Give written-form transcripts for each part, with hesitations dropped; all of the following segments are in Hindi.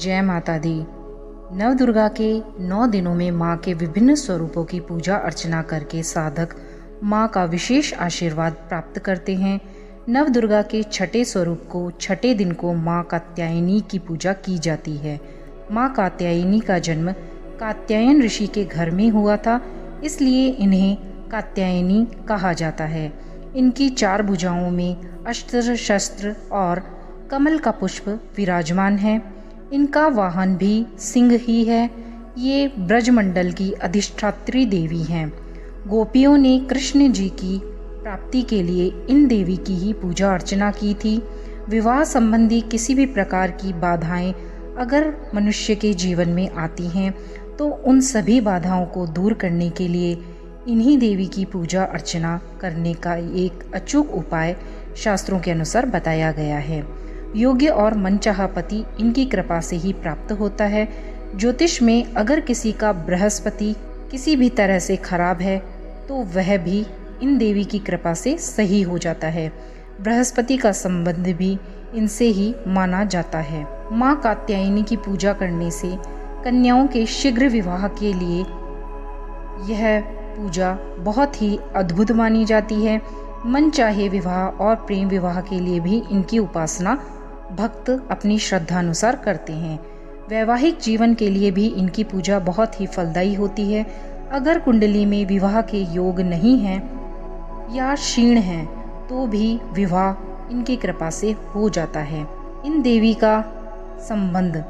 जय माता दी। नवदुर्गा के 9 दिनों में माँ के विभिन्न स्वरूपों की पूजा अर्चना करके साधक माँ का विशेष आशीर्वाद प्राप्त करते हैं। नवदुर्गा के छठे स्वरूप को छठे दिन को माँ कात्यायनी की पूजा की जाती है। माँ कात्यायनी का जन्म कात्यायन ऋषि के घर में हुआ था, इसलिए इन्हें कात्यायनी कहा जाता है। इनकी 4 भुजाओं में अस्त्र शस्त्र और कमल का पुष्प विराजमान है। इनका वाहन भी सिंह ही है। ये ब्रजमंडल की अधिष्ठात्री देवी हैं। गोपियों ने कृष्ण जी की प्राप्ति के लिए इन देवी की ही पूजा अर्चना की थी। विवाह संबंधी किसी भी प्रकार की बाधाएं अगर मनुष्य के जीवन में आती हैं तो उन सभी बाधाओं को दूर करने के लिए इन्हीं देवी की पूजा अर्चना करने का एक अचूक उपाय शास्त्रों के अनुसार बताया गया है। योग्य और मनचाहा पति इनकी कृपा से ही प्राप्त होता है। ज्योतिष में अगर किसी का बृहस्पति किसी भी तरह से खराब है तो वह भी इन देवी की कृपा से सही हो जाता है। बृहस्पति का संबंध भी इनसे ही माना जाता है। माँ कात्यायनी की पूजा करने से कन्याओं के शीघ्र विवाह के लिए यह पूजा बहुत ही अद्भुत मानी जाती है। मन चाहे विवाह और प्रेम विवाह के लिए भी इनकी उपासना भक्त अपनी श्रद्धा अनुसार करते हैं। वैवाहिक जीवन के लिए भी इनकी पूजा बहुत ही फलदायी होती है। अगर कुंडली में विवाह के योग नहीं है या क्षीण है तो भी विवाह इनकी कृपा से हो जाता है। इन देवी का संबंध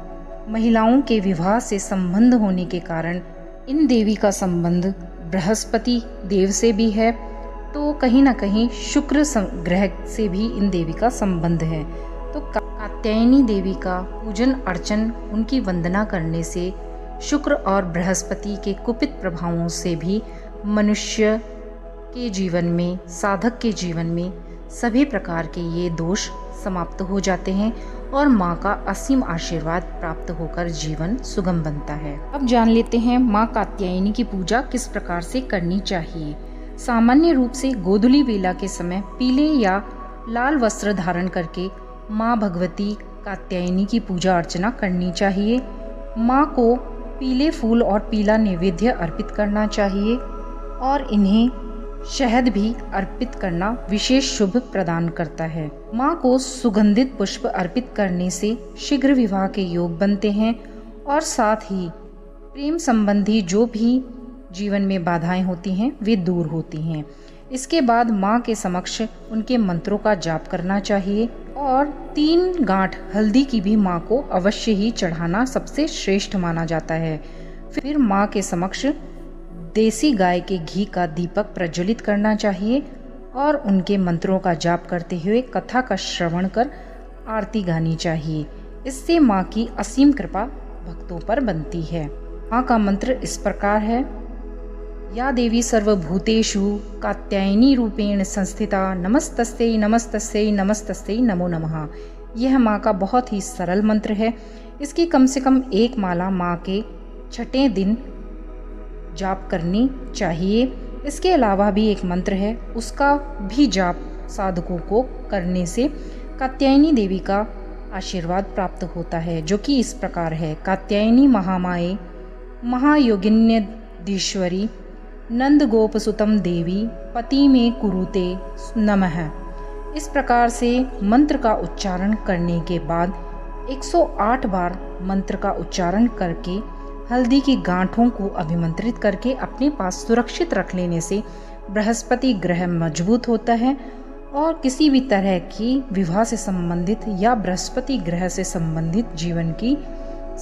महिलाओं के विवाह से संबंध होने के कारण इन देवी का संबंध बृहस्पति देव से भी है, तो कहीं ना कहीं शुक्र ग्रह से भी इन देवी का संबंध है। तो कात्यायनी देवी का पूजन अर्चन उनकी वंदना करने से शुक्र और बृहस्पति के कुपित प्रभावों से भी मनुष्य के जीवन में, साधक के जीवन में सभी प्रकार के ये दोष समाप्त हो जाते हैं और माँ का असीम आशीर्वाद प्राप्त होकर जीवन सुगम बनता है। अब जान लेते हैं माँ कात्यायनी की पूजा किस प्रकार से करनी चाहिए। सामान्य रूप से गोधूली वेला के समय पीले या लाल वस्त्र धारण करके माँ भगवती कात्यायनी की पूजा अर्चना करनी चाहिए। माँ को पीले फूल और पीला नैवेद्य अर्पित करना चाहिए और इन्हें शहद भी अर्पित करना विशेष शुभ प्रदान करता है। माँ को सुगंधित पुष्प अर्पित करने से शीघ्र विवाह के योग बनते हैं और साथ ही प्रेम संबंधी जो भी जीवन में बाधाएं होती हैं वे दूर होती हैं। इसके बाद माँ के समक्ष उनके मंत्रों का जाप करना चाहिए और 3 गांठ हल्दी की भी माँ को अवश्य ही चढ़ाना सबसे श्रेष्ठ माना जाता है। फिर माँ के समक्ष देसी गाय के घी का दीपक प्रज्वलित करना चाहिए और उनके मंत्रों का जाप करते हुए कथा का श्रवण कर आरती गानी चाहिए। इससे माँ की असीम कृपा भक्तों पर बनती है। माँ का मंत्र इस प्रकार है: या देवी सर्वभूतेषु कात्यायनी रूपेण संस्थिता नमस्तस्यै नमस्तस्यै नमस्तस्यै नमो नमः। यह माँ का बहुत ही सरल मंत्र है। इसकी कम से कम 1 माला माँ के छठे दिन जाप करनी चाहिए। इसके अलावा भी एक मंत्र है, उसका भी जाप साधकों को करने से कात्यायनी देवी का आशीर्वाद प्राप्त होता है, जो कि इस प्रकार है: कात्यायनी महामाये महायोगिन्यधीश्वरी नंद गोपसुतम देवी पति में कुरुते नमः। इस प्रकार से मंत्र का उच्चारण करने के बाद 108 बार मंत्र का उच्चारण करके हल्दी की गांठों को अभिमंत्रित करके अपने पास सुरक्षित रख लेने से बृहस्पति ग्रह मजबूत होता है और किसी भी तरह की विवाह से संबंधित या बृहस्पति ग्रह से संबंधित जीवन की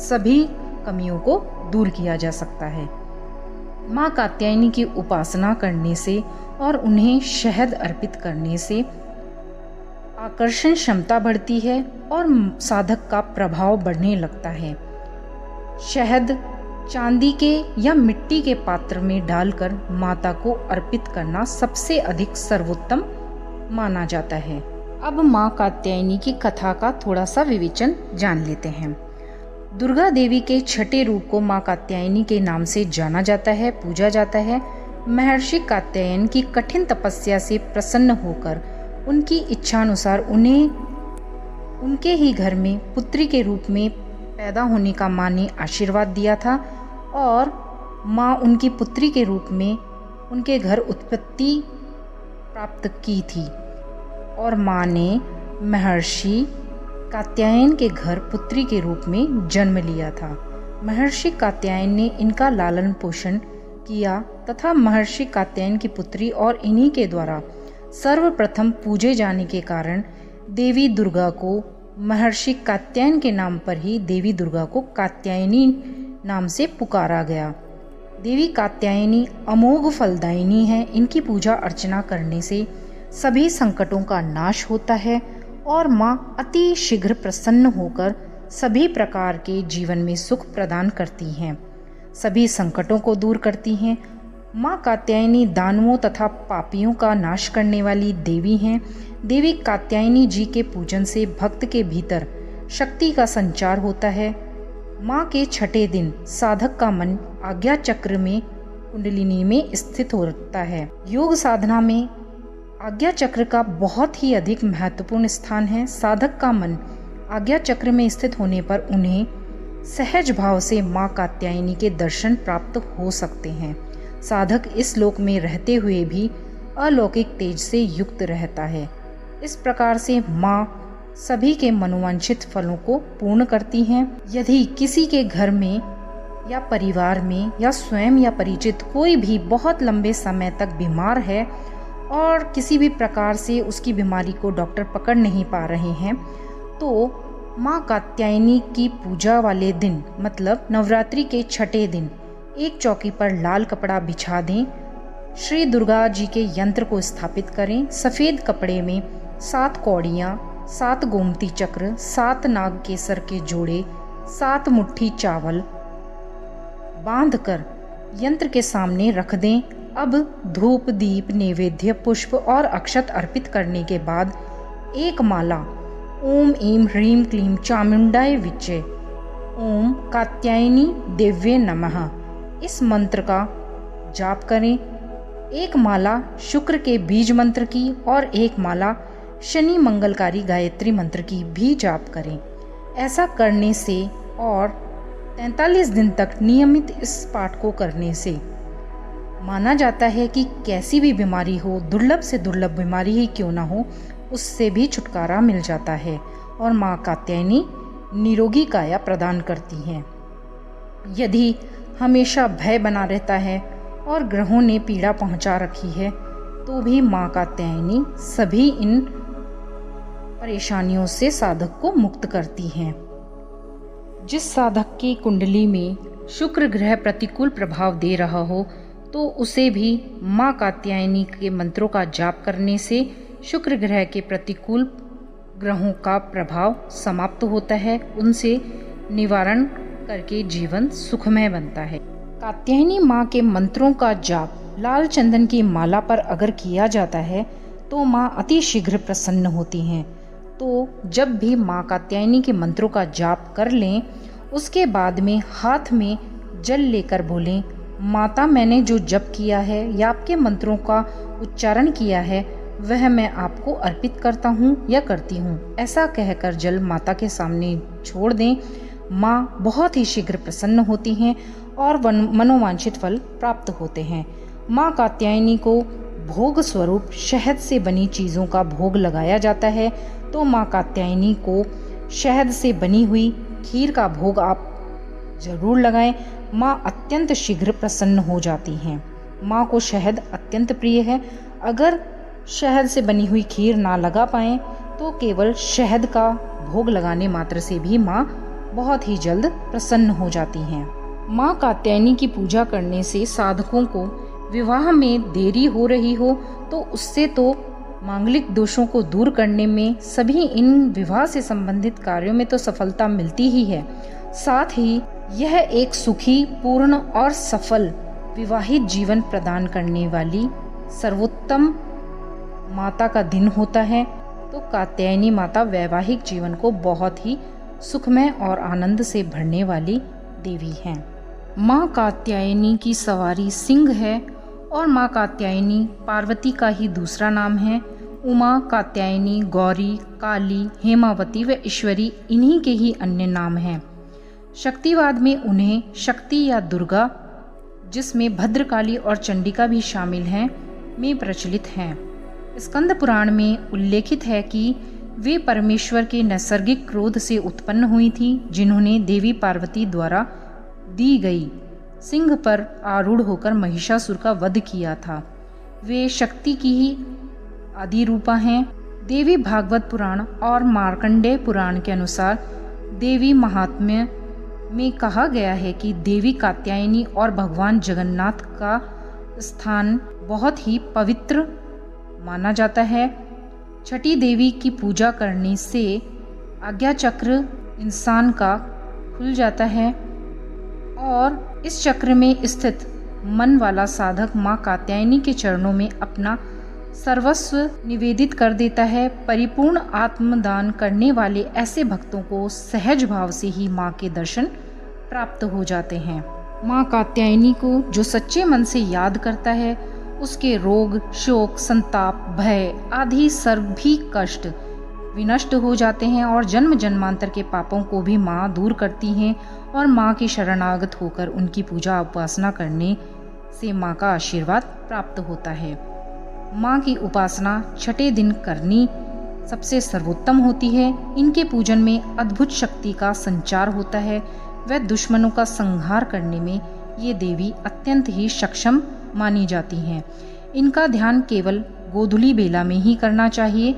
सभी कमियों को दूर किया जा सकता है। माँ कात्यायनी की उपासना करने से और उन्हें शहद अर्पित करने से आकर्षण क्षमता बढ़ती है और साधक का प्रभाव बढ़ने लगता है। शहद चांदी के या मिट्टी के पात्र में डालकर माता को अर्पित करना सबसे अधिक सर्वोत्तम माना जाता है। अब माँ कात्यायनी की कथा का थोड़ा सा विवेचन जान लेते हैं। दुर्गा देवी के छठे रूप को माँ कात्यायनी के नाम से जाना जाता है, पूजा जाता है। महर्षि कात्यायन की कठिन तपस्या से प्रसन्न होकर उनकी इच्छानुसार उन्हें उनके ही घर में पुत्री के रूप में पैदा होने का माँ ने आशीर्वाद दिया था और माँ उनकी पुत्री के रूप में उनके घर उत्पत्ति प्राप्त की थी और माँ ने महर्षि कात्यायन के घर पुत्री के रूप में जन्म लिया था। महर्षि कात्यायन ने इनका लालन पोषण किया तथा महर्षि कात्यायन की पुत्री और इन्हीं के द्वारा सर्वप्रथम पूजे जाने के कारण देवी दुर्गा को महर्षि कात्यायन के नाम पर ही देवी दुर्गा को कात्यायनी नाम से पुकारा गया। देवी कात्यायनी अमोघ फलदायिनी है। इनकी पूजा अर्चना करने से सभी संकटों का नाश होता है और माँ अति शीघ्र प्रसन्न होकर सभी प्रकार के जीवन में सुख प्रदान करती हैं, सभी संकटों को दूर करती हैं। माँ कात्यायनी दानवों तथा पापियों का नाश करने वाली देवी हैं। देवी कात्यायनी जी के पूजन से भक्त के भीतर शक्ति का संचार होता है। माँ के छठे दिन साधक का मन आज्ञा चक्र में कुंडलिनी में स्थित होता है। योग साधना में आज्ञा चक्र का बहुत ही अधिक महत्वपूर्ण स्थान है। साधक का मन आज्ञा चक्र में स्थित होने पर उन्हें सहज भाव से माँ कात्यायनी के दर्शन प्राप्त हो सकते हैं। साधक इस लोक में रहते हुए भी अलौकिक तेज से युक्त रहता है। इस प्रकार से माँ सभी के मनोवांछित फलों को पूर्ण करती हैं। यदि किसी के घर में या परिवार में या स्वयं या परिचित कोई भी बहुत लंबे समय तक बीमार है और किसी भी प्रकार से उसकी बीमारी को डॉक्टर पकड़ नहीं पा रहे हैं, तो माँ कात्यायनी की पूजा वाले दिन मतलब नवरात्रि के छठे दिन एक चौकी पर लाल कपड़ा बिछा दें, श्री दुर्गा जी के यंत्र को स्थापित करें। सफ़ेद कपड़े में 7 कौड़ियाँ, 7 गोमती चक्र, 7 नाग केसर के जोड़े, 7 मुट्ठी चावल बांधकर यंत्र के सामने रख दें। अब धूप, दीप, नैवेद्य, पुष्प और अक्षत अर्पित करने के बाद एक माला ओम ऐं ह्रीं क्लीं चामुंडाय विचे ओम कात्यायनी देव्ये नमः इस मंत्र का जाप करें। एक माला शुक्र के बीज मंत्र की और एक माला शनि मंगलकारी गायत्री मंत्र की भी जाप करें। ऐसा करने से और 43 दिन तक नियमित इस पाठ को करने से माना जाता है कि कैसी भी बीमारी हो, दुर्लभ से दुर्लभ बीमारी ही क्यों ना हो, उससे भी छुटकारा मिल जाता है और माँ कात्यायनी निरोगी काया प्रदान करती हैं। यदि हमेशा भय बना रहता है और ग्रहों ने पीड़ा पहुंचा रखी है, तो भी माँ कात्यायनी सभी इन परेशानियों से साधक को मुक्त करती हैं। जिस साधक की कुंडली में शुक्र ग्रह प्रतिकूल प्रभाव दे रहा हो, तो उसे भी माँ कात्यायनी के मंत्रों का जाप करने से शुक्र ग्रह के प्रतिकूल ग्रहों का प्रभाव समाप्त होता है, उनसे निवारण करके जीवन सुखमय बनता है। कात्यायनी माँ के मंत्रों का जाप लाल चंदन की माला पर अगर किया जाता है तो माँ अति शीघ्र प्रसन्न होती हैं। तो जब भी माँ कात्यायनी के मंत्रों का जाप कर लें, उसके बाद में हाथ में जल लेकर बोलें, माता मैंने जो जप किया है या आपके मंत्रों का उच्चारण किया है वह मैं आपको अर्पित करता हूँ या करती हूँ। ऐसा कहकर जल माता के सामने छोड़ दें। माँ बहुत ही शीघ्र प्रसन्न होती हैं और मनोवांछित फल प्राप्त होते हैं। माँ कात्यायनी को भोग स्वरूप शहद से बनी चीज़ों का भोग लगाया जाता है, तो माँ कात्यायनी को शहद से बनी हुई खीर का भोग आप जरूर लगाएं। माँ अत्यंत शीघ्र प्रसन्न हो जाती हैं। माँ को शहद अत्यंत प्रिय है। अगर शहद से बनी हुई खीर ना लगा पाएं तो केवल शहद का भोग लगाने मात्र से भी माँ बहुत ही जल्द प्रसन्न हो जाती हैं। माँ कात्यायनी की पूजा करने से साधकों को विवाह में देरी हो रही हो तो उससे तो मांगलिक दोषों को दूर करने में, सभी इन विवाह से संबंधित कार्यों में तो सफलता मिलती ही है। साथ ही यह एक सुखी, पूर्ण और सफल विवाहित जीवन प्रदान करने वाली सर्वोत्तम माता का दिन होता है। तो कात्यायनी माता वैवाहिक जीवन को बहुत ही सुखमय और आनंद से भरने वाली देवी हैं। माँ कात्यायनी की सवारी सिंह है और माँ कात्यायनी पार्वती का ही दूसरा नाम है। उमा, कात्यायनी, गौरी, काली, हेमावती व ईश्वरी इन्हीं के ही अन्य नाम हैं। शक्तिवाद में उन्हें शक्ति या दुर्गा, जिसमें भद्रकाली और चंडिका भी शामिल हैं, में प्रचलित हैं। स्कंद पुराण में उल्लेखित है कि वे परमेश्वर के नैसर्गिक क्रोध से उत्पन्न हुई थी, जिन्होंने देवी पार्वती द्वारा दी गई सिंह पर आरूढ़ होकर महिषासुर का वध किया था। वे शक्ति की ही आदि रूपा हैं। देवी भागवत पुराण और मार्कंडेय पुराण के अनुसार देवी महात्म्य में कहा गया है कि देवी कात्यायनी और भगवान जगन्नाथ का स्थान बहुत ही पवित्र माना जाता है। छठी देवी की पूजा करने से आज्ञा चक्र इंसान का खुल जाता है और इस चक्र में स्थित मन वाला साधक माँ कात्यायनी के चरणों में अपना सर्वस्व निवेदित कर देता है। परिपूर्ण आत्मदान करने वाले ऐसे भक्तों को सहज भाव से ही माँ के दर्शन प्राप्त हो जाते हैं। माँ कात्यायनी को जो सच्चे मन से याद करता है, उसके रोग, शोक, संताप, भय आदि सभी कष्ट विनष्ट हो जाते हैं और जन्म जन्मांतर के पापों को भी माँ दूर करती हैं और माँ के शरणागत होकर उनकी पूजा उपासना करने से माँ का आशीर्वाद प्राप्त होता है। माँ की उपासना छठे दिन करनी सबसे सर्वोत्तम होती है। इनके पूजन में अद्भुत शक्ति का संचार होता है। वह दुश्मनों का संहार करने में ये देवी अत्यंत ही सक्षम मानी जाती हैं। इनका ध्यान केवल गोधूली बेला में ही करना चाहिए।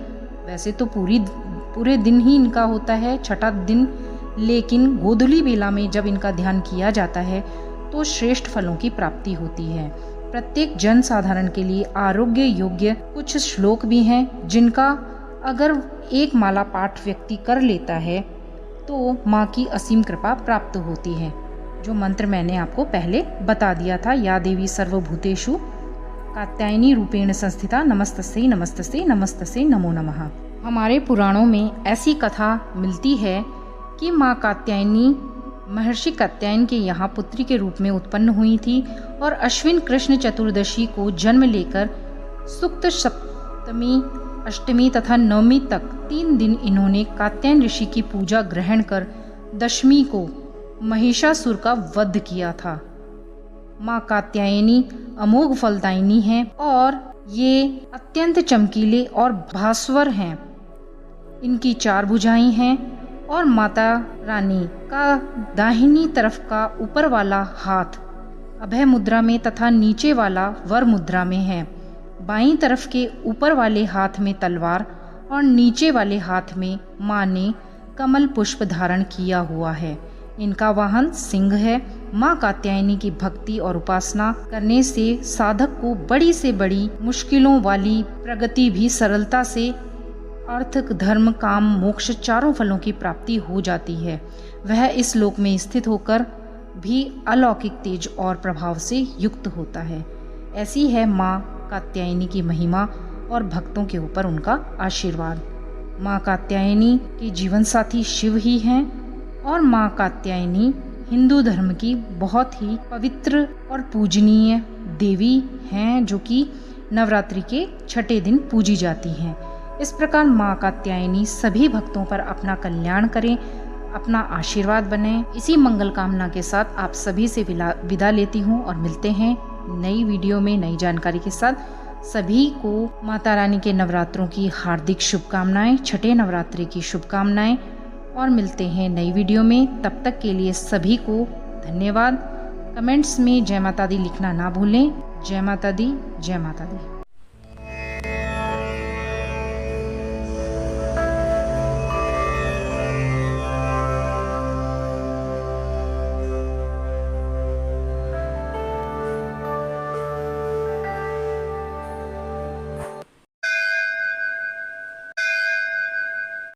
वैसे तो पूरे दिन ही इनका होता है, छठा दिन, लेकिन गोधूली बेला में जब इनका ध्यान किया जाता है तो श्रेष्ठ फलों की प्राप्ति होती है। प्रत्येक जन साधारण के लिए आरोग्य योग्य कुछ श्लोक भी हैं, जिनका अगर एक माला पाठ व्यक्ति कर लेता है तो माँ की असीम कृपा प्राप्त होती है। जो मंत्र मैंने आपको पहले बता दिया था, या देवी सर्वभूतेषु कात्यायनी रूपेण संस्थिता नमस्तस्यै नमस्तस्यै नमस्तस्यै नमो नमः। हमारे पुराणों में ऐसी कथा मिलती है कि माँ कात्यायनी महर्षि कात्यायन के यहाँ पुत्री के रूप में उत्पन्न हुई थी और अश्विन कृष्ण चतुर्दशी को जन्म लेकर सुक्त सप्तमी, अष्टमी तथा नवमी तक 3 दिन इन्होंने कात्यायन ऋषि की पूजा ग्रहण कर दशमी को महिषासुर का वध किया था। माँ कात्यायनी अमोघ फलदायिनी हैं और ये अत्यंत चमकीले और भास्वर हैं। इनकी 4 भुजाएं हैं और माता रानी का दाहिनी तरफ का ऊपर वाला हाथ अभय मुद्रा में तथा नीचे वाला वर मुद्रा में है। बाईं तरफ के ऊपर वाले हाथ में तलवार और नीचे वाले हाथ में माँ ने कमल पुष्प धारण किया हुआ है। इनका वाहन सिंह है। माँ कात्यायनी की भक्ति और उपासना करने से साधक को बड़ी से बड़ी मुश्किलों वाली प्रगति भी सरलता से अर्थ, धर्म, काम, मोक्ष 4 फलों की प्राप्ति हो जाती है। वह इस लोक में स्थित होकर भी अलौकिक तेज और प्रभाव से युक्त होता है। ऐसी है माँ कात्यायनी की महिमा और भक्तों के ऊपर उनका आशीर्वाद। माँ कात्यायनी के जीवन साथी शिव ही हैं और माँ कात्यायनी हिंदू धर्म की बहुत ही पवित्र और पूजनीय देवी हैं, जो कि नवरात्रि के छठे दिन पूजी जाती हैं। इस प्रकार माँ कात्यायनी सभी भक्तों पर अपना कल्याण करें, अपना आशीर्वाद बने। इसी मंगल कामना के साथ आप सभी से विदा लेती हूँ और मिलते हैं नई वीडियो में नई जानकारी के साथ। सभी को माता रानी के नवरात्रों की हार्दिक शुभकामनाएं, छठे नवरात्रि की शुभकामनाएं और मिलते हैं नई वीडियो में। तब तक के लिए सभी को धन्यवाद। कमेंट्स में जय माता दी लिखना ना भूलें। जय माता दी, जय माता दी।